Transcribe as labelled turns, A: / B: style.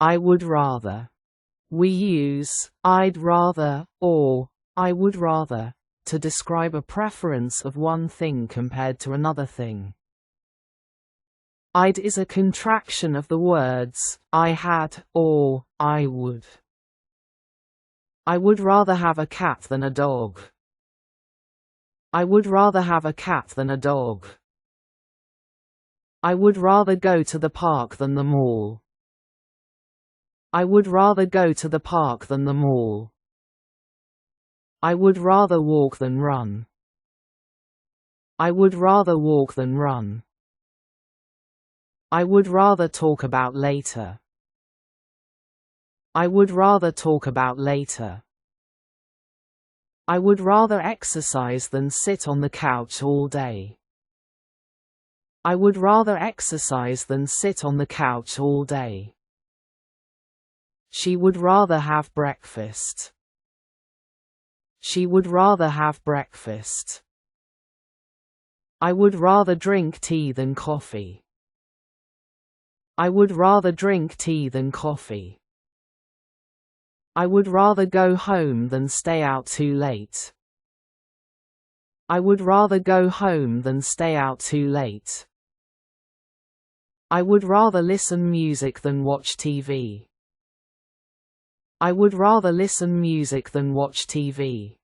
A: I would rather. We use I'd rather or I would rather to describe a preference of one thing compared to another thing. I'd is a contraction of the words I had or I would. I would rather have a cat than a dog. I would rather have a cat than a dog. I would rather go to the park than the mall. I would rather go to the park than the mall. I would rather walk than run. I would rather walk than run. I would rather talk about later. I would rather talk about later. I would rather exercise than sit on the couch all day. I would rather exercise than sit on the couch all day. She would rather have breakfast. She would rather have breakfast. I would rather drink tea than coffee. I would rather drink tea than coffee. I would rather go home than stay out too late. I would rather go home than stay out too late. I would rather listen music than watch TV. I would rather listen music than watch TV.